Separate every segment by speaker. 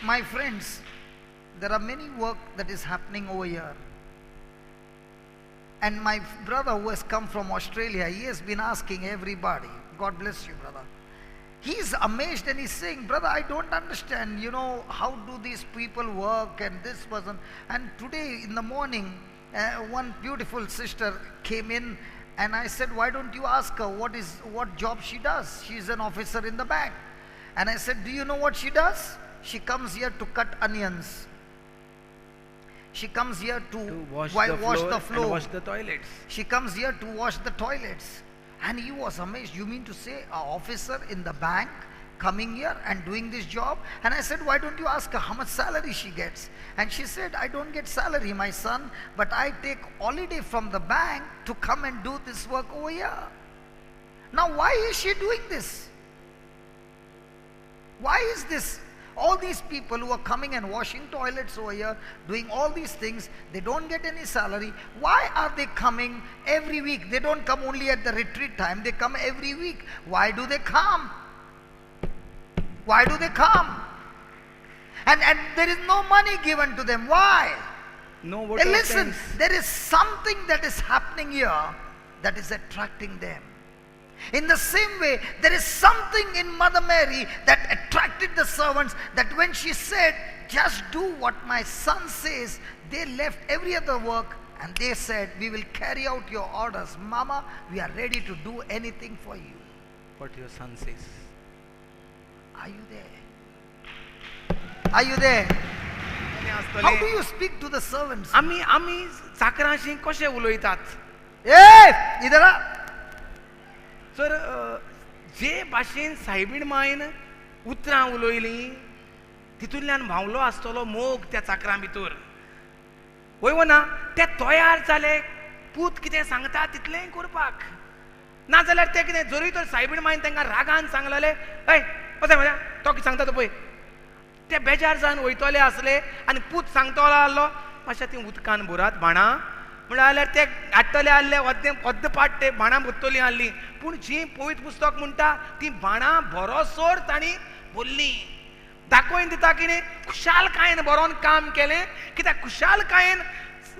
Speaker 1: My friends, there are many work that is happening over here. And my brother who has come from Australia, he has been asking everybody, God bless you, brother. He's amazed and he's saying, brother, I don't understand, how do these people work and this person. And today in the morning, one beautiful sister came in and I said, why don't you ask her what job she does? She's an officer in the bank. And I said, do you know what she does? She comes here to cut onions. She comes here to wash the floor
Speaker 2: and wash the toilets.
Speaker 1: She comes here to wash the toilets. And he was amazed. You mean to say an officer in the bank coming here and doing this job? And I said, why don't you ask her how much salary she gets? And she said, I don't get salary, my son, but I take holiday from the bank to come and do this work over here. Now why is she doing this? Why is this? All these people who are coming and washing toilets over here, doing all these things, they don't get any salary. Why are they coming every week? They don't come only at the retreat time, they come every week. Why do they come? Why do they come? And there is no money given to them. Why?
Speaker 2: No.
Speaker 1: Listen, there is something that is happening here that is attracting them. In the same way, there is something in Mother Mary that attracted the servants, that when she said, just do what my son says, they left every other work and they said, we will carry out your orders. Mama, we are ready to do anything for you.
Speaker 2: What your son says.
Speaker 1: Are you there? Are you there? How do you speak to the servants?
Speaker 2: आम्ही चाकरांशी कशे उलयतात?
Speaker 1: Hey, idara.
Speaker 2: Sir जे भाशेन सायबीण मायन उतरां उलयलीं तितूंतल्यान व्हांवलो आसतलो मोग त्या चाकरां भितर. वय ना ते तयार जाले पूत कितें सांगता तितलें करपाक. नाजाल्यार ते कितें जरी तर सायबीण मायन तांकां रागान सांगलेले, हय पळय मजा तो कितें सांगता तो पळय. ते बेजार जावन वयतले आसले आनी पूत सांगतलो आसलो मातशें ती उदकान भरात बाणां म्हळ्यार ते हाडटले आसले अर्द पाट ते बाणां भरतलीं आसलीं. पूण जी पवित्र पुस्तक म्हणटा ती बाणां भरोसोर तांणी भरलीं. दाखोवन दिता की न्ही खुशालकायेन बरोवन काम केलें. कित्याक खुशालकायेन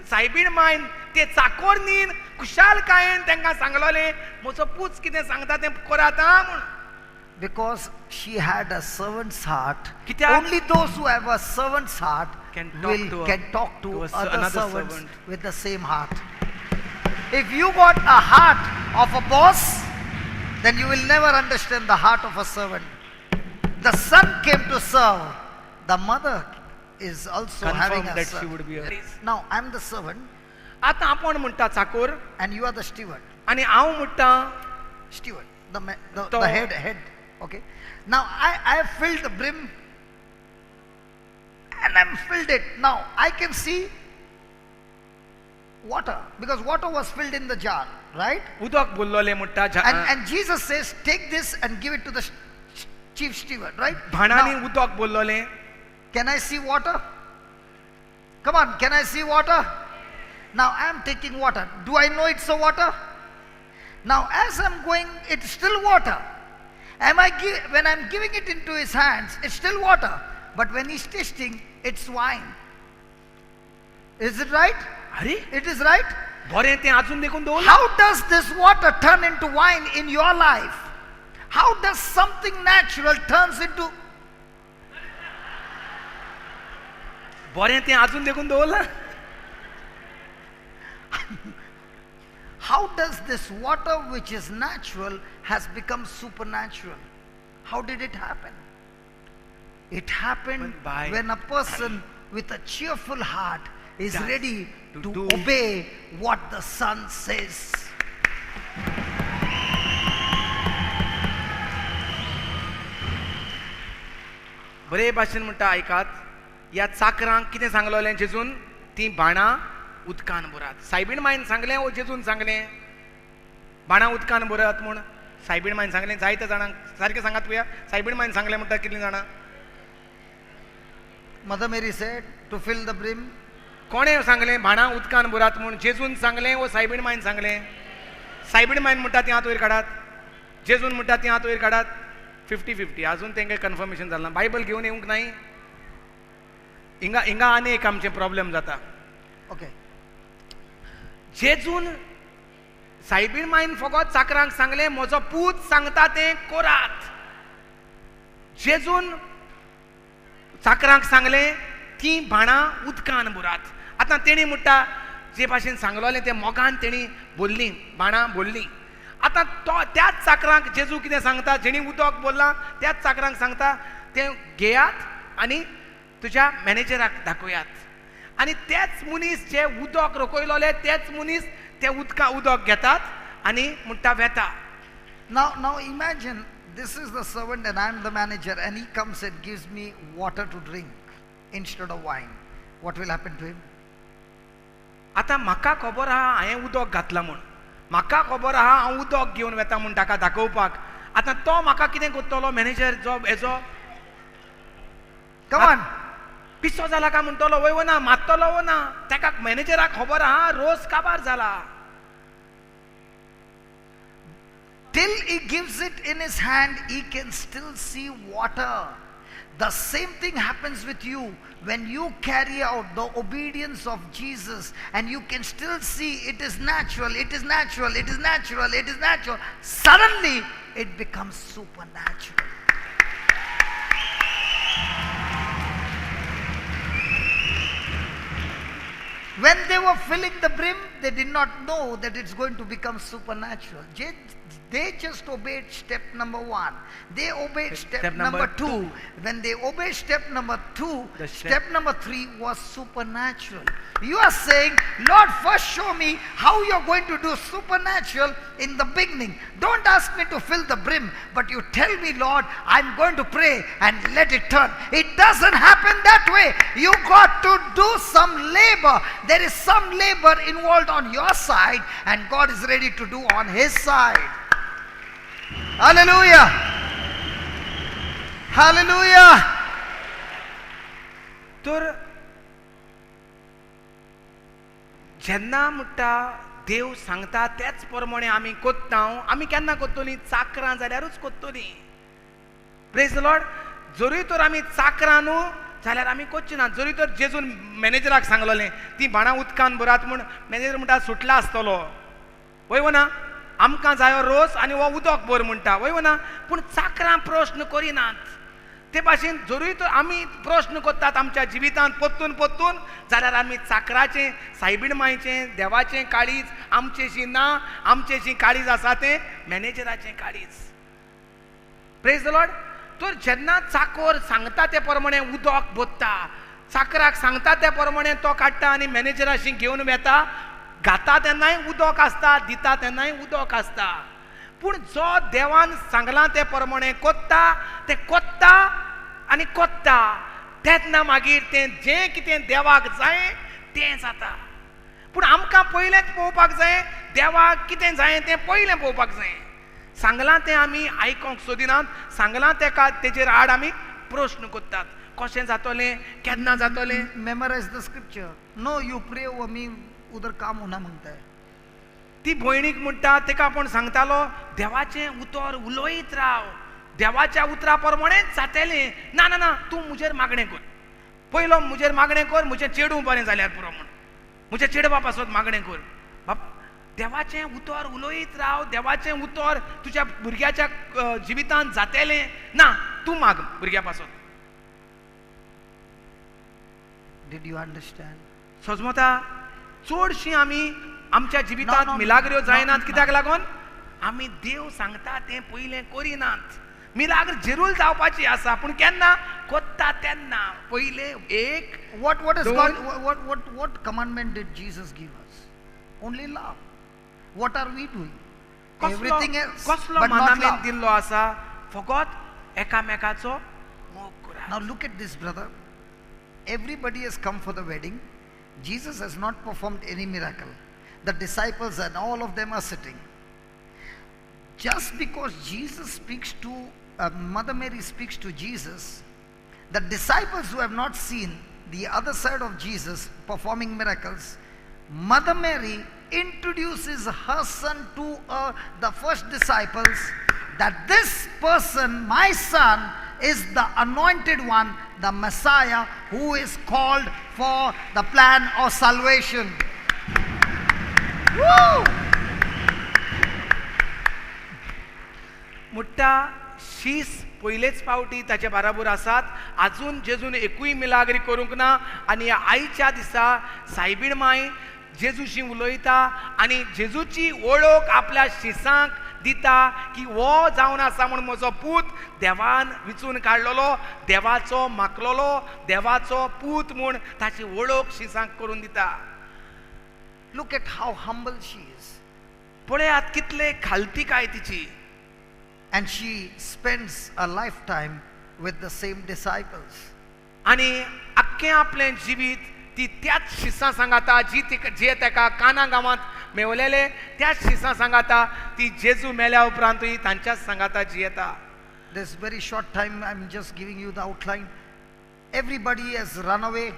Speaker 2: सायबीण मायन ते चाकोरनीन खुशालकायेन तांकां सांगलोलें म्हजो पूत कितें सांगता तें करात म्हूण.
Speaker 1: Because she had a servant's heart.
Speaker 2: कित्याक?
Speaker 1: Only those who have a servant's heart can talk to other servants with the same heart. If you got a heart of a boss, then you will never understand the heart of a servant. The son came to serve. The mother is also having a
Speaker 2: that
Speaker 1: son.
Speaker 2: she would be a
Speaker 1: Now I am the servant
Speaker 2: आतां आपण म्हणटा Chakor
Speaker 1: and you are the steward.
Speaker 2: आनी हांव म्हणटा
Speaker 1: Steward, the head. Okay. Now I have filled the brim and I'm filled it. Now I can see water because water was filled in the jar, right?
Speaker 2: उदक बोल्लोले म्हणटा
Speaker 1: And Jesus says, take this and give it to the chief steward, right?
Speaker 2: भाणांनी
Speaker 1: Now,
Speaker 2: उदक बोल्लोले.
Speaker 1: can I see water? Come on, can I see water? Now I am taking water. Do I know it's a water? Now as I'm going, it's still water. When I'm giving it into his hands, it's still water. But when he's tasting, it's wine. Is it right?
Speaker 2: अरे
Speaker 1: It is right.
Speaker 2: बरें तें अजून देखून दवरला.
Speaker 1: How does this water turn into wine in your life? How does something natural turns into...
Speaker 2: बरें तें अजून देखून दवरला.
Speaker 1: How does this water which is natural has become supernatural? How did it happen? It happened when a person with a cheerful heart is ready to obey what the Son says.
Speaker 2: बरे भाशेन म्हणटा आयकात. ह्या चाकरांक कितें सांगलोलें जेजून ती बाणां उदकान भरात. सायबीण मायन सांगलें वो जेजून सांगलें बाणां उदकान भरात म्हूण. सायबीण मायन सांगलें जायत्या जाणांक सारकें सांगात पळया. सायबीण मायन सांगलें म्हणटा कितलीं जाणां?
Speaker 1: Mother Mary said to fill the brim.
Speaker 2: कोणें सांगलें बाणां उदकान भरात म्हूण? जेजून सांगलें वो सायबीण मायन सांगलें? सायबीण मायन म्हणटा ती हात वयर काडात. जेजून म्हणटा ती हात वयर काडात. 50-50 अजून तेंकां कन्फर्मेशन जालें ना. बायबल घेवन येवंक नाही. हिंगा आनी एक आमचे प्रॉब्लेम जाता.
Speaker 1: Okay.
Speaker 2: जेजून सायबीण माईन फकत चाकरांक सांगले म्हजो पूत सांगता तें करात. जेजून चाकरांक सांगले ती भाणां उदकान बुरात. आतां तेणी म्हणटा जे भाशेन सांगलोलें तें मोगान तेणी बोल्लीं, बाणां बोल्लीं. आतां तो त्याच चाकरांक जेजू कितें सांगता, जेणी उदक बोल्लां त्याच चाकरांक सांगता तें घेयात आनी तुज्या मॅनेजराक दाखयात. आनी तेच मनीस जे उदक रोखयलोले तेच मनीस ते उदक घेतात आनी म्हणटा वेता.
Speaker 1: Now imagine this is the servant and I'm the manager, and he comes and gives me water to drink instead of wine. What will happen to him?
Speaker 2: आतां म्हाका खबर आहा हांवें उदक घातलां म्हूण, म्हाका खबर आहा हांव उदक घेवन वेता म्हूण ताका दाखोवपाक. आतां तो म्हाका कितें करतलो मॅनेजर जो हेजो
Speaker 1: Come on.
Speaker 2: पिसो जाला काय म्हणटलो वय ना, मारतलो वो ना. ताका मॅनेजराक खबर आहा रोज काबार जाला.
Speaker 1: Till he gives it in his hand, he can still see water. The same thing happens with you when you carry out the obedience of Jesus, and you can still see it is natural, it is natural, it is natural, it is natural. Suddenly it becomes supernatural. When they were filling the brim, they did not know that it's going to become supernatural. They just obeyed step number 1. They obeyed step number 2. When they obeyed step number 2, step number 3 was supernatural. You are saying, Lord, first show me how you're going to do supernatural in the beginning. Don't ask me to fill the brim, but you tell me, Lord, I'm going to pray and let it turn. It doesn't happen that way. You got to do some labor. There is some labor involved on your side, and God is ready to do on his side. Hallelujah. Hallelujah.
Speaker 2: तर जेन्ना म्हणटा देव सांगता त्याच प्रमाणे आमी कोत्ता. आमी केन्ना कोत्तोली? चाकरां जाल्यारूच कोत्तोली. Praise the Lord. जरूय तर आमी चाकरां न्हू जाल्यार आमी कोच्ची ना. जरी तर जेजून मॅनेजराक सांगलोलें ती भाणां उदकान बुरात म्हूण मॅनेजर म्हणटा सुटला आसतलो वय ना, आमकां जायो रोस आनी हो उदक भर म्हणटा वय ना. पूण चाकरां प्रश्न करिनात. ते भाशेन जरूय तर आमी प्रश्न करतात आमच्या जिवितांत पोत्तून पोत्तून, जाल्यार आमी चाकराचें, सायबीण मांयचें, देवाचें काळीज आमचेशी ना. आमचेशी काळीज आसा तें मॅनेजराचें काळीज. Praise the Lord. तर जेन्ना चाकोर सांगता ते प्रमाणे उदक भरता, चाकराक सांगता ते प्रमाणे तो काडटा आनी मॅनेजराशी घेवन वेता. घाता तेन्नाय उदक आसता, दिता तेन्नाय उदक आसता. पूण जो देवान सांगलां ते प्रमाणे कोत्ता, तें कोत्ता आनी कोत्ता. तेन्ना मागीर तें जें कितें देवाक जाय तें जाता. पूण आमकां पयलेंच पळोवपाक जाय देवाक कितें जाय तें पयलें पळोवपाक जाय. सांगलां तें आमी आयकोंक सोदिनात. सांगलां तेका तेजेर आड आमी प्रश्न करतात. कशें जातलें, केन्ना जातलें.
Speaker 1: Memorize the scripture. No, you pray over me, उधर काम होना मांगता है.
Speaker 2: ती भयणीक म्हणटा तेका आपूण सांगतालो देवाचें उतर उलयत राव, देवाच्या उतरा प्रमाणेच जातलें. ना ना ना, तूं मुजेर मागणें कर. पयलो मुजेर मागणें कर, म्हजें चेडूं बरें जाल्यार पुरो म्हूण. म्हज्या चेडवा पासत मागणें कर. बाप, देवाचें उतर उलयत राव. देवाचें उतर तुज्या भुरग्याच्या जिवितांत जातलें. ना, तूं माग भुरग्या पासत.
Speaker 1: Did you understand?
Speaker 2: सोजमता चडशीं आमी आमच्या जिवितांत मिलाग्र्यो जायनात. कित्याक लागून आमी देव सांगता तें पयलें करिनात. मिलाग्र जरूर जावपाची आसा, पूण केन्ना कोत्ता तेन्ना. पयलें एक
Speaker 1: What is God? What commandment did Jesus give us? Only love. What are we doing? Everything else,
Speaker 2: कसलो
Speaker 1: but not
Speaker 2: मानामेंत
Speaker 1: love.
Speaker 2: दिल्लो आसा? फकत एकामेकाचो मोग करात.
Speaker 1: Now look at this, brother. Everybody has come for the wedding. Jesus has not performed any miracle. The disciples and all of them are sitting. Just because Jesus speaks to Mother Mary speaks to Jesus, the disciples who have not seen the other side of Jesus performing miracles, Mother Mary introduces her son to the first disciples, that this person, my son, is the anointed one, the Messiah, who is called for the plan of salvation. Woo!
Speaker 2: मुठ्ठा शीस पयलेच पावटी ताच्या बराबर आसात. अजून जेजून एकूय मिलाग्री करूंक ना. आनी ह्या आयच्या दिसा सायबीण माय जेजूशी उलयता आनी जेजूची वळख आपल्या शिसांक दिता की हो जावन आसा म्हूण म्हजो पूत देवान विचून काडलेलो, देवाचो मागलेलो, देवाचो पूत म्हूण ताची वळख शिसांक करून दिता.
Speaker 1: Look at how humble she is.
Speaker 2: पळयात कितले खालती काय तिची.
Speaker 1: And she spends a lifetime with the same disciples.
Speaker 2: आनी आख्खें आपलें जिवीत ती त्याच शिसां सांगाता जे तेका काना गांवांत मेवलेले त्याच शिसां सांगाता. ती जेजू मेल्या उपरांतूय तांच्याच सांगाता जियेता.
Speaker 1: This very short time I'm just giving you the outline. Everybody has run away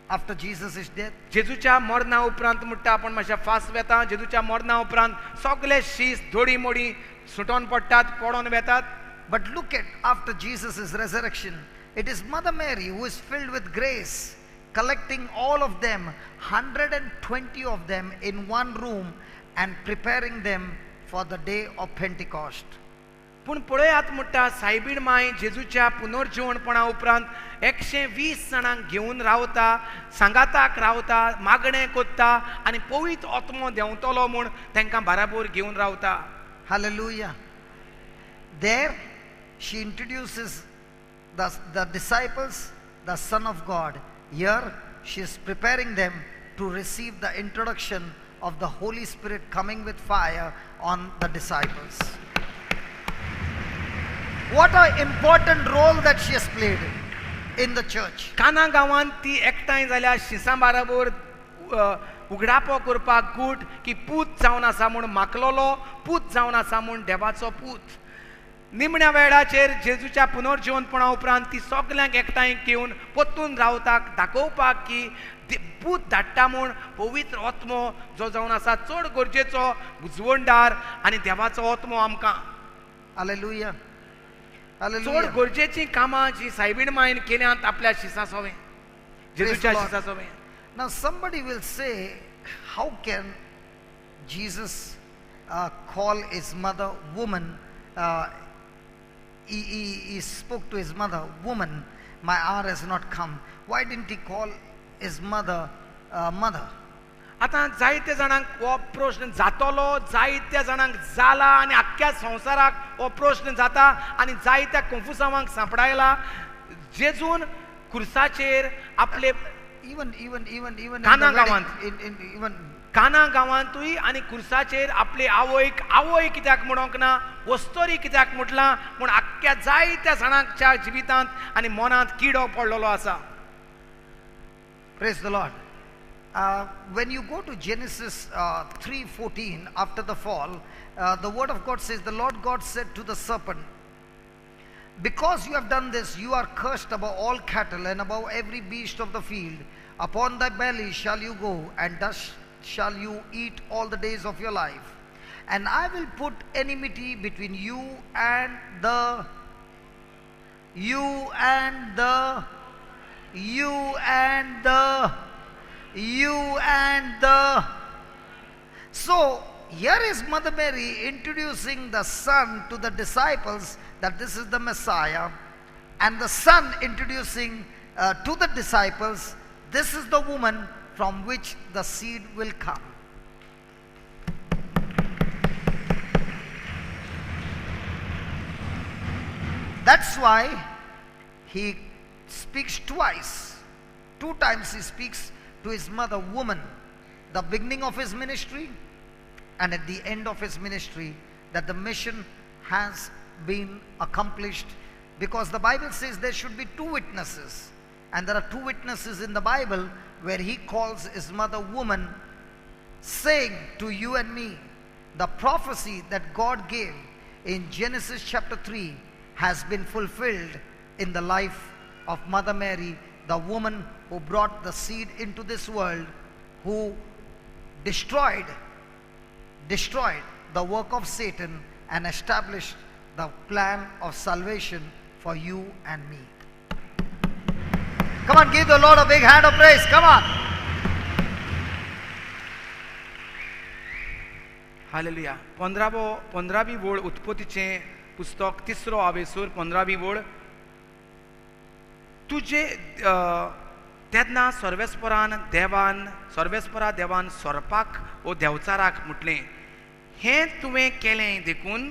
Speaker 1: after Jesus' death.
Speaker 2: जेजूच्या मरणा उपरांत म्हणटा आपण मातशें फास्ट वेता. जेजूच्या मरणा उपरांत सगळे शीस धोडी मोडी सुटोन पडटात, पडोन वेतात.
Speaker 1: But look at after Jesus' resurrection, it is Mother Mary who is filled with grace, collecting all of them, 120 of them in one room and preparing them for the day of Pentecost.
Speaker 2: पूण पळयात म्हणटा सायबीण my जेजूच्या पुनर्जीवनपणा उपरांत 120 जाणांक घेवन रावता, सांगाताक रावता, मागणें कोत्ता आनी पवित्र आत्मो देंवतलो म्हूण तांकां बराबर घेवन रावता.
Speaker 1: Hallelujah. There she introduces the disciples, the Son of God. Here she is preparing them to receive the introduction of the Holy Spirit coming with fire on the disciples. What an important role that she has played in the church.
Speaker 2: काना गांवांत ती एकठांय जाल्या शिसां बराबर उगडापो करपाक गूट की पूत जावन आसा म्हूण मागलेलो, पूत जावन आसा म्हूण देवाचो पूत. निमण्या वेळाचेर जेजूच्या पुनर्जीवनपणा उपरांत ती सगल्यांक एकठांय घेवन पोत्तून रावताक दाखोवपाक की पूत धाडटा म्हूण पवित्र आत्मो जो जावन आसा चड गरजेचो उजवणदार आनी देवाचो आत्मो आमकां.
Speaker 1: Hallelujah.
Speaker 2: चड
Speaker 1: Hallelujah.
Speaker 2: गरजेची कामां जी सायबीण मायन केल्यांत आपल्या शिसा सोवें, जेजूच्या
Speaker 1: Praise the
Speaker 2: शिसा
Speaker 1: Lord.
Speaker 2: सोवें.
Speaker 1: Now somebody will say, how can Jesus call his mother woman? He spoke to his mother, woman, my hour has not come. Why didn't he call his mother mother?
Speaker 2: आतां जायते जाणांक हो प्रश्न जातलो, जायत्या जाणांक जाला आनी आख्ख्या संवसाराक हो प्रश्न जाता आनी जायत्या कन्फ्युजनांक सांपडायला. जेजून खुर्साचेर आपले
Speaker 1: Even
Speaker 2: Kana
Speaker 1: in the
Speaker 2: गांवांत.
Speaker 1: wedding, even
Speaker 2: काना गांवांतूय आनी खुर्साचेर आपले आवयक आवय कित्याक म्हणोंक ना, वस्तोरी कित्याक म्हटलां म्हूण आख्ख्या जायत्या जाणांच्या जिवितांत आनी मनांत किडो पडलेलो आसा.
Speaker 1: praise the Lord. When you go to Genesis 3:14, after the fall, the word of God says, the Lord God said to the serpent, because you have done this, you are cursed above all cattle and above every beast of the field. Upon thy belly shall you go, and thus shall you eat all the days of your life. And I will put enmity between you and the So here is Mother Mary introducing the Son to the disciples that this is the Messiah, and the Son introducing to the disciples, this is the woman from which the seed will come. That's why he speaks twice. 2 times he speaks to his mother, woman, the beginning of his ministry and at the end of his ministry, that the mission has been accomplished, because the Bible says there should be 2 witnesses, and there are 2 witnesses in the Bible where he calls his mother woman, saying to you and me, the prophecy that God gave in Genesis chapter 3 has been fulfilled in the life of Mother Mary, the woman who brought the seed into this world, who destroyed the work of Satan and established the plan of salvation for you and me. Come on, give the Lord a big hand of praise. Come on.
Speaker 2: Hallelujah. 15वी ओळ उत्पत्तीचे पुस्तक 3रो आवेसूर 15वी ओळ. तुझे तेन्ना सर्वेस्परा देवान सोरपाक ओ देवचाराक म्हटलें, हें तुवें केलें देखून,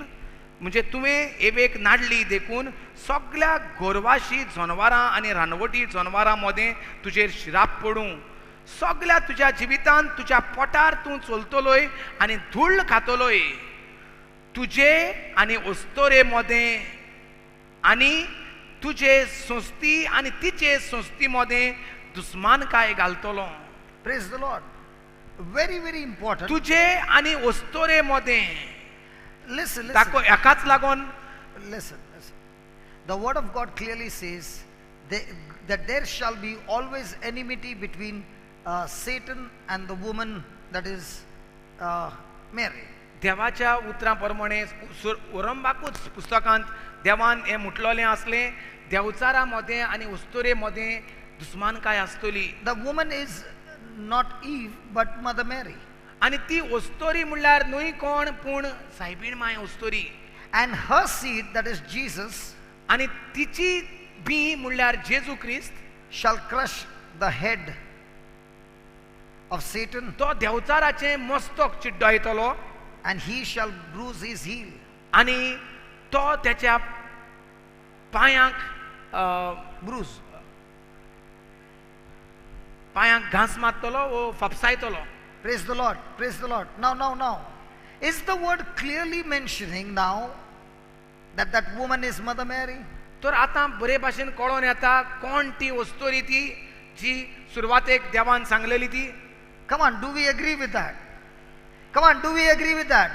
Speaker 2: म्हणजे तुवें एवेक नाडली देखून सगळ्या गोरवाशी जनावरां आनी रानवटी जनावरां मदें तुजेर श्राप पडूं. सगळ्या तुज्या जिवितांत तुज्या पोटार तूं चलतलोय आनी धूळ खातलोय. तुजे आनी अस्तोरे मदें आनी तुजे संस्ती आनी तिचे संस्ती मदें दुस्मानकाय घालतलो.
Speaker 1: Praise the Lord. Very, very important.
Speaker 2: तुजे आनी अस्तोरे मदें.
Speaker 1: Listen,
Speaker 2: ताको
Speaker 1: listen.
Speaker 2: एकाच लागून
Speaker 1: Listen. The word of God clearly says that there shall be always enmity between Satan and the woman, that is Mary.
Speaker 2: देवाच्या उतरां प्रमाणे उरंबाकूच पुस्तकांत देवान हें म्हटलोलें आसलें, देवचारा मदें आनी अस्तोरे मदें दुस्मानकाय आसतली.
Speaker 1: The woman is not Eve but Mother Mary.
Speaker 2: आनी ती अस्तोरी म्हणल्यार न्हय कोण पूण सायबीण my अस्तोरी.
Speaker 1: And her seed, that is Jesus,
Speaker 2: आनी तिची बी म्हणल्यार जेजू क्रिस्त
Speaker 1: shall crush the head of Satan,
Speaker 2: तो देवचाराचें मस्तक चिड्डयतलो
Speaker 1: and he shall bruise his heel.
Speaker 2: आनी तो त्याच्या पांयांक
Speaker 1: Bruise.
Speaker 2: पांयांक घास मारतलो वो फपसायतलो.
Speaker 1: Praise the Lord. Praise the Lord. Now. Is the word clearly mentioning now that woman is Mother Mary?
Speaker 2: तर आतां बरे भाशेन कळोन येता कोण ती अस्तोरी ती जी सुरवातेक देवान सांगलेली ती.
Speaker 1: Come on, do we agree with that? Come on, do we agree with that?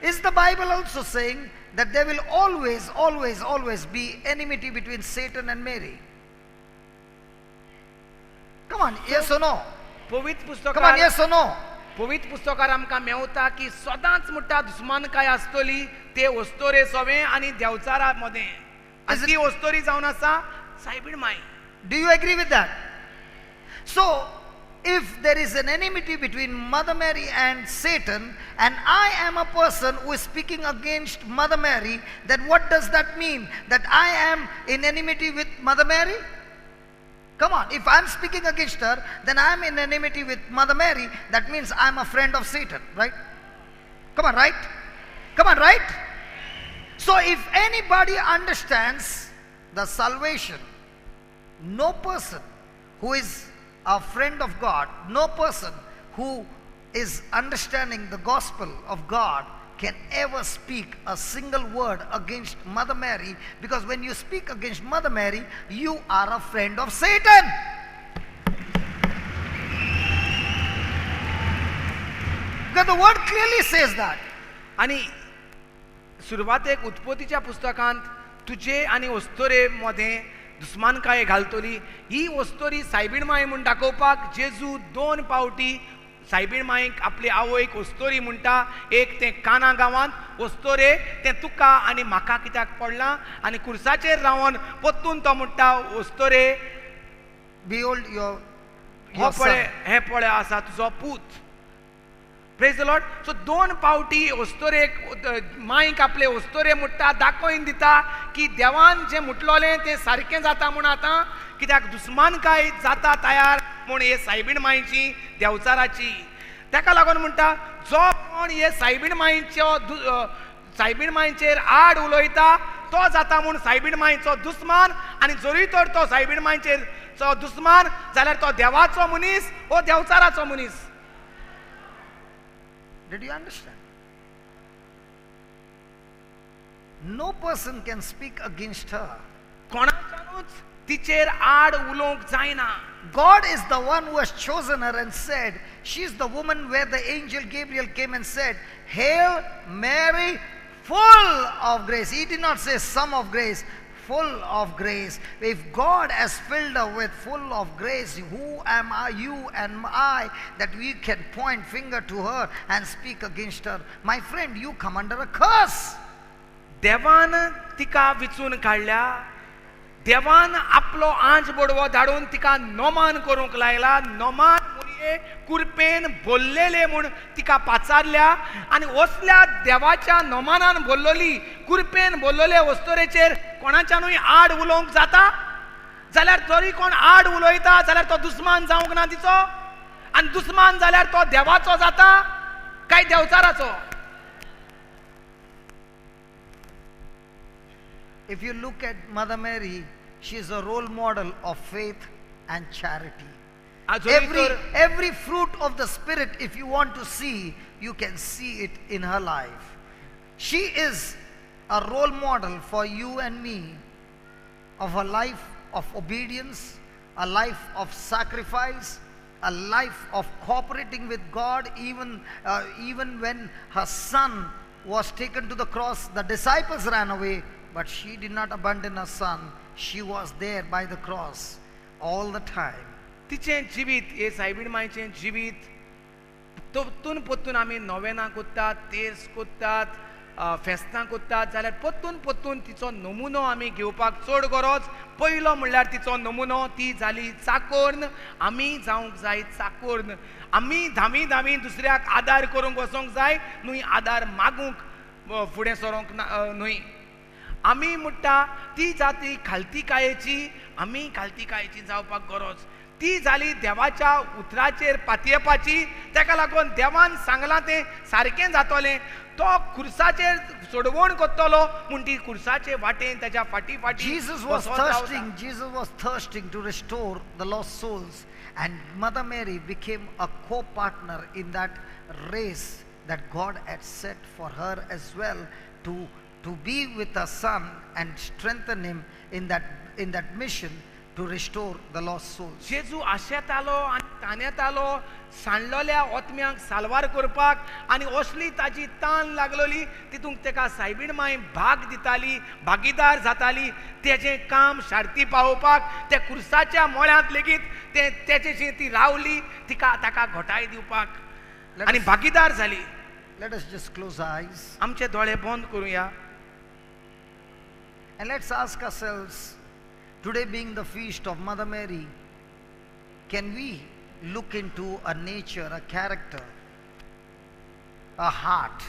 Speaker 1: Is the Bible also saying that there will always be enmity between Satan and Mary? Come on, yes or no?
Speaker 2: पवित्र
Speaker 1: Come on,
Speaker 2: पुस्तकार
Speaker 1: yes or no?
Speaker 2: पवित्र पुस्तकार आमकां मेवता की सदांच म्हणटा दुस्मानकाय आसतली ते अस्तोरे सोवे आनी देवचारा मदें. आनी ती अस्तोरी जावन आसा सायबीण my.
Speaker 1: Do you agree with that? So, if there is an enmity between Mother Mary and Satan, and I am a person who is speaking against Mother Mary, then what does that mean? That I am in enmity with Mother Mary? Come on, if I'm speaking against her, then I'm in enmity with Mother Mary. That means I'm a friend of Satan, right? Come on, right? Come on, right? So if anybody understands the salvation, no person who is a friend of God, no person who is understanding the gospel of God can ever speak a single word against Mother Mary, because when you speak against Mother Mary, you are a friend of Satan. Because the word clearly says that.
Speaker 2: आनी सुरवातेक उत्पत्तीच्या पुस्तकांत तुजे आनी अस्तोरे मदें दुस्मानकाय घालतली. ही अस्तोरी सायबीण my म्हूण दाखोवपाक जेजू 2 पावटी सायबीण मायक आपली आवयक अस्तोरी म्हणटा. एक तें काना गांवांत अस्तोरे तें तुका आनी म्हाका कित्याक पडलां, आनी कुर्साचेर रावन पोत्तून तो म्हणटा अस्तोरे
Speaker 1: Behold your
Speaker 2: हे
Speaker 1: son.
Speaker 2: पळय आसा तुजो पूत. Praise the Lord. सो 2 पावटी अस्तोरेक मायक आपले अस्तोरे म्हणटा, दाखोवन दिता की देवान जें म्हटलोलें तें सारकें जाता म्हूण. आतां कित्याक दुस्मानकाय जाता तयार म्हूण हे सायबीण मायची देवचाराची. ताका लागून म्हणटा जो कोण हे सायबीण मायचेर आड उलयता तो जाता म्हूण सायबीण मायचो दुस्मान. आनी जरी तर तो सायबीण मायचेरचो दुस्मान जाल्यार तो देवाचो मनीस वो देवचाराचो मनीस.
Speaker 1: Did you understand? No person can speak against her.
Speaker 2: कोणाच्यानूच तिचेर आड उलोवंक जायना.
Speaker 1: God is the one who has chosen her and said, she's the woman where the angel Gabriel came and said, Hail Mary, full of grace. He did not say some of grace, full of grace. If God has filled her with full of grace, who am I, you and I, that we can point finger to her and speak against her? My friend, you come under a curse.
Speaker 2: देवान तिका विचून काढल्या, देवान आपलो आंच बोडवो धाडून तिका नोमान करूंक लायला. नोमान मुरये कुरपेन भोल्लेले म्हूण तिका पाचारल्या आनी असल्या देवाच्या नोमानान भोल्लोली कुरपेन भोल्लोले वस्तुरेचेर कोणाच्यानूय आड उलोवंक जाता जाल्यार जरी कोण आड उलयता जाल्यार तो दुस्मान जावंक ना तिचो, आनी दुस्मान जाल्यार तो देवाचो जाता काय देवचाराचो.
Speaker 1: If you look at Mother Mary, she is a role model of faith and charity. Every fruit of the Spirit, if you want to see, you can see it in her life. She is a role model for you and me of a life of obedience, a life of sacrifice, a life of cooperating with God. Even when her son was taken to the cross, the disciples ran away, but she did not abandon her son. She was there by the cross all the time.
Speaker 2: तिचें जिवीत, हे सायबीण मायचें जिवीत तोतून पोत्तून आमी नोवेनां कोत्तात, तेर्स कोत्तात, फेस्तां कोत्तात जाल्यार पोत्तून पोत्तून तिचो नमुनो आमी घेवपाक चड गरज. पयलो म्हणल्यार तिचो नमुनो, ती जाली चाकोर्ण. आमी जावंक जाय चाकोर्ण. आमी धामी धामी दुसऱ्याक आदार करूंक वचोंक जाय न्हय, आदार मागूंक फुडें सरोंक न्हय. आमी म्हणटा ती जाती खालतीकायेची, आमी खालतीकायेची जावपाक गरज. ती जाली देवाच्या उतराचेर पातयेवपाची. ताका लागून देवान सांगलां तें सारकें जातलें. तो खुर्साचेर सोडवण कोत्तलो म्हूण ती खुर्साचे वाटेन ताच्या फाटी फाटी.
Speaker 1: Jesus was thirsting to restore the lost souls, and Mother Mary became a co-partner in that race that God had set for her as well, to be with her son and strengthen him in that mission to restore the lost souls.
Speaker 2: जेजू आशेतालो आनी ताणेतालो सांडलोल्या ओतम्यांक साल्वार करपाक, आनी असली ताजी तान लागलोली तितूंक तेका सायबीण my भाग दिताली, भागीदार जाताली तेजें काम शार्ती पावोवपाक. त्या खुर्साच्या मोळ्यांत लेगीत तेचेशी ती रावली, तिका ताका घोटाय दिवपाक आनी भागीदार जाली.
Speaker 1: Let us just close our eyes
Speaker 2: आमचे दोळे बंद करूया
Speaker 1: and let's ask ourselves, today being the feast of Mother Mary, can we look into a nature, a character, a heart,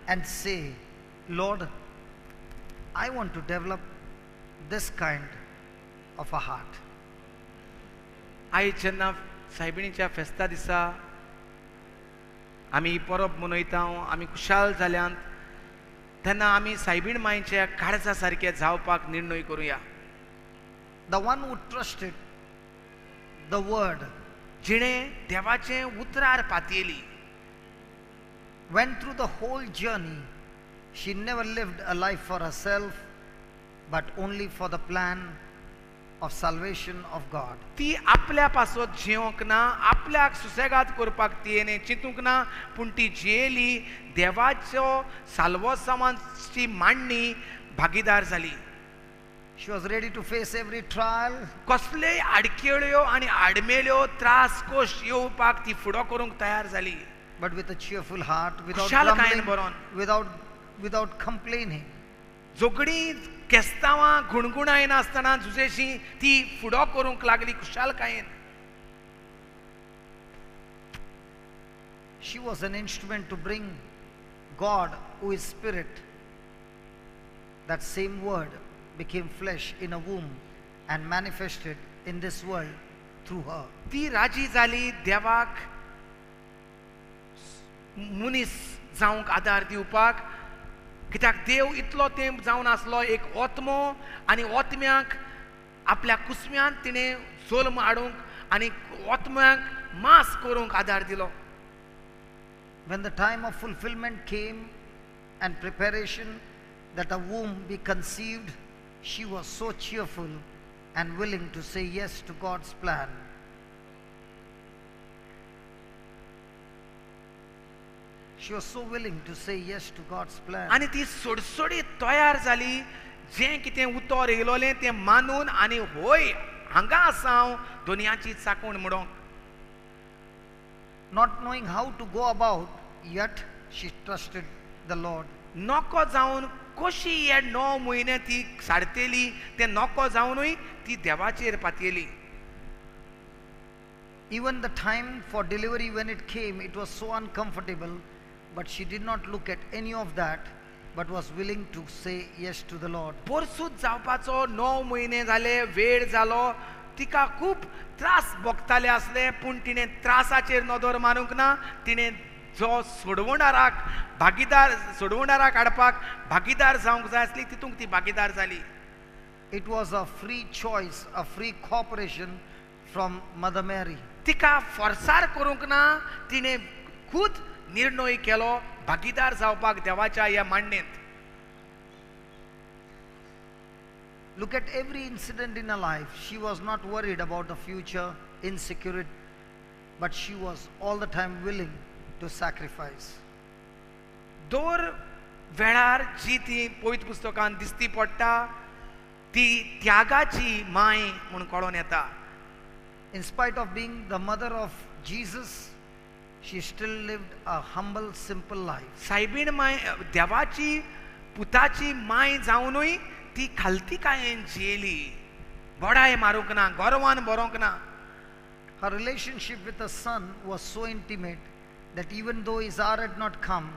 Speaker 1: and say, Lord, I want to develop this kind of a heart.
Speaker 2: आयज जेन्ना सायबिणीच्या फेस्ता दिसा आमी परब मनयता, आमी खुशाल जाल्यांत, तेन्ना आमी सायबीण मायच्या काळजा सारके जावपाक निर्णय करूया.
Speaker 1: The one who trusted the word,
Speaker 2: जिणें देवाचें उतरार पातयेली,
Speaker 1: went through the whole journey. She never lived a life for herself, but only for the plan of salvation of God.
Speaker 2: ती आपल्या पासत जियोंक ना, आपल्याक सुसेगाद करपाक तियेने चिंतूंक ना, पूण ती जियेली देवाचो साल्वोसामाची मांडणी भागीदार जाली.
Speaker 1: She was ready to face every trial.
Speaker 2: कसलेय आडकेळ्यो आनी आडमेल्यो त्रास कोश येवपाक ती फुडो करूंक तयार जाली.
Speaker 1: But with a cheerful heart, without
Speaker 2: खुशालकायेन
Speaker 1: grumbling,
Speaker 2: बरोन,
Speaker 1: without complaining.
Speaker 2: जोगडी केस्तावां गुणगुणाय नासतना जुजेशी ती फुडो करूंक लागली खुशालकायेन.
Speaker 1: She was an instrument to bring God, who is spirit. That same word became flesh in a womb and manifested in this world through her.
Speaker 2: ती राजी जाली देवाक मुनीस जावंक आदार दिवपाक, कित्याक देव इतलो तेंप जावन आसलो एक ओतमो, आनी ओतम्याक आपल्या कुस्म्यान तिणें जल्म हाडूंक आनी ओतम्याक मास करूंक आदार दिलो.
Speaker 1: When the time of fulfillment came and preparation that a womb be conceived, she was so cheerful and willing to say yes to God's plan. She was so willing to say yes to God's plan.
Speaker 2: आनी ती सोडसोडीत तयार जाली, जें कितें उतर येयलोलें तें मानून आनी होय हांगा आसा हांव दुनियाची चाकोण म्हणोंक.
Speaker 1: Not knowing how to go about, yet she trusted the Lord.
Speaker 2: नको जावन कशी हे 9 म्हयने ती साडतेली ते नको जावनूय ती देवाचेर पातयेली.
Speaker 1: Even the time for delivery when it came, it was so uncomfortable, but she did not look at any of that, but was willing to say yes to the Lord.
Speaker 2: पोरसूत जावपाचो 9 म्हयने जाले, वेळ जालो, तिका खूब त्रास भोगताले आसले, पूण तिणें त्रासाचेर नदर मारूंक ना. तिणें जो सोडवणाराक हाडपाक भागीदार जावंक जाय आसली तितूंक ती भागीदार जाली.
Speaker 1: It was a free choice, a free cooperation from Mother Mary.
Speaker 2: तिका फोर्सार करूंक ना, तिणें खूद निर्णय केलो भागीदार जावपाक देवाच्या ह्या मांडणेंत.
Speaker 1: Look at every incident in her life. She was not worried about the future, insecurity, but she was all the time willing to sacrifice.
Speaker 2: दर वेळार जी ती पवित्र पुस्तकांत दिसती पडटा ती त्यागाची माय म्हणून कळोन येता.
Speaker 1: In spite of being the mother of Jesus, she still lived a humble, simple life.
Speaker 2: सायबीण माय देवाची पुताची माय जावनूय ती खालतीकायेन जियेली. बोडाय मारूंक ना, गोरवान बरोंक ना.
Speaker 1: Her relationship with her son was so intimate that even though his hour had not come,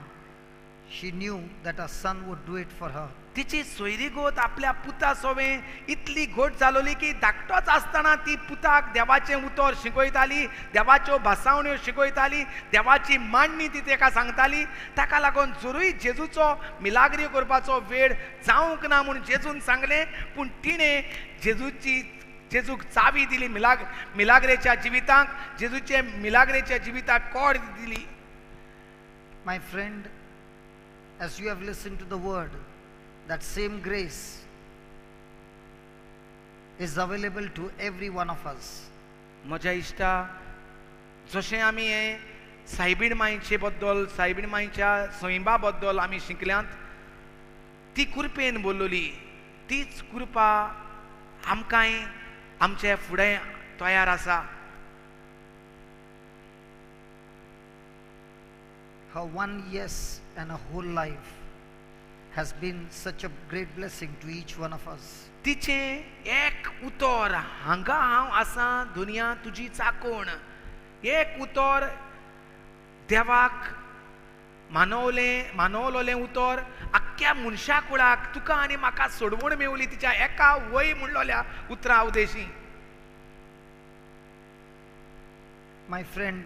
Speaker 1: she knew that her son would do it for her.
Speaker 2: तिची सोयरी गोत आपल्या पुता सोवें इतली गोट जालोली की धाकटोच आसतना ती पुताक देवाचें उतर शिकयताली, देवाच्यो भासावण्यो शिकयताली, देवाची मांडणी ती तेका सांगताली. ताका लागून जरूय जेजूचो मिलाग्री करपाचो वेळ जावंक ना म्हूण जेजून सांगलें, पूण तिणें जेजूक चावी दिली मिलाग्रेच्या जिविताक, जेजूचे मिलाग्रेच्या जिविताक कोड दिली.
Speaker 1: My friend, as you have listened to the word, that same grace is available to every one of us.
Speaker 2: म्हज्या इश्टा, जशें आमी हे सायबीण मांयचे बद्दल, सायबीण मांयच्या सैंबा बद्दल आमी शिकल्यांत, ती कृपेन बोललोली, तीच कृपा आमकांय आमचे फुडें तयार आसा.
Speaker 1: Her one yes and a whole life has been such a great blessing to each one of us.
Speaker 2: तिचें एक उतर, हांगा हांव आसा दुनिया तुजी चाकोण, एक उतर देवाक मानवलोलें उतर आख्ख्या मनशा कुळाक तुका आनी म्हाका सोडवण मेवली तिच्या एका वय म्हणलोल्या उतरा Udeshi.
Speaker 1: My friend,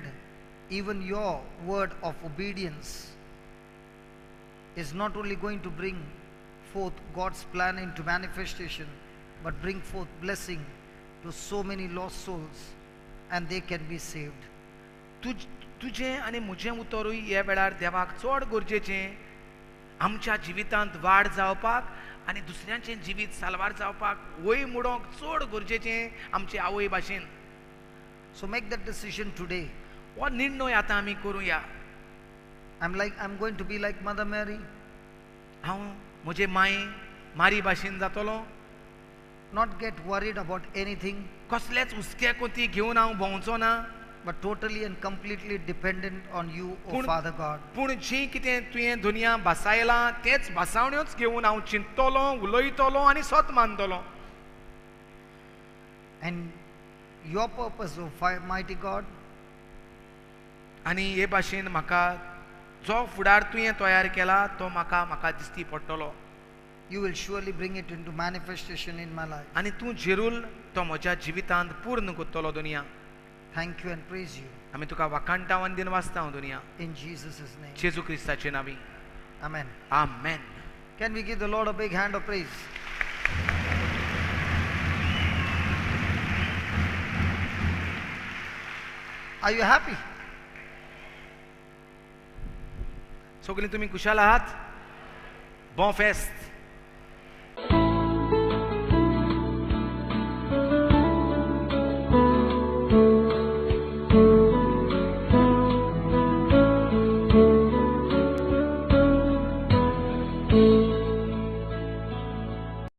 Speaker 1: even your word of obedience is not only going to bring forth God's plan into manifestation, but bring forth blessing to so many lost souls, and they can be saved.
Speaker 2: तुजें आनी म्हजें उतरूय ह्या वेळार देवाक चड गरजेचें आमच्या जिवितांत वाड जावपाक आनी दुसऱ्यांचें जिवीत साल्वार जावपाक वय मोडोंक चड गरजेचें आमचे आवय भाशेन.
Speaker 1: So make that decision today.
Speaker 2: हो निर्णय आतां आमी करुया.
Speaker 1: I'm going to be like Mother Mary.
Speaker 2: हांव म्हजे माय मारी भाशेन जातलो.
Speaker 1: Not get worried about anything,
Speaker 2: कसलेच हुस्के कोती घेवन हांव भोंवचो ना,
Speaker 1: but totally and completely dependent on you, O
Speaker 2: पूण-
Speaker 1: Father God.
Speaker 2: पूण जी कितें तुवें दुनिया भासायलां तेच भासावण्योच घेवन हांव चिंततलो, उलयतलो आनी सत मानतलो.
Speaker 1: And your purpose, O mighty God,
Speaker 2: आनी हे भाशेन म्हाका जो फुडार तुवें तयार केला तो म्हाका दिसती पडटलो.
Speaker 1: you will surely bring it into manifestation in my life.
Speaker 2: आनी तूं जरूर तो म्हज्या जिवितांत पूर्ण करतलो दुनिया.
Speaker 1: Thank you and praise you.
Speaker 2: आमी तुका वाखाणटा वंदन वाचता हांव दुनिया.
Speaker 1: In Jesus' name.
Speaker 2: Jeju क्रिस्ताचे नांवी.
Speaker 1: Amen.
Speaker 2: Amen.
Speaker 1: Can we give the Lord a big hand of praise? Are you happy?
Speaker 2: सगळीं तुमी खुशाल आहात? बॉ फेस्त.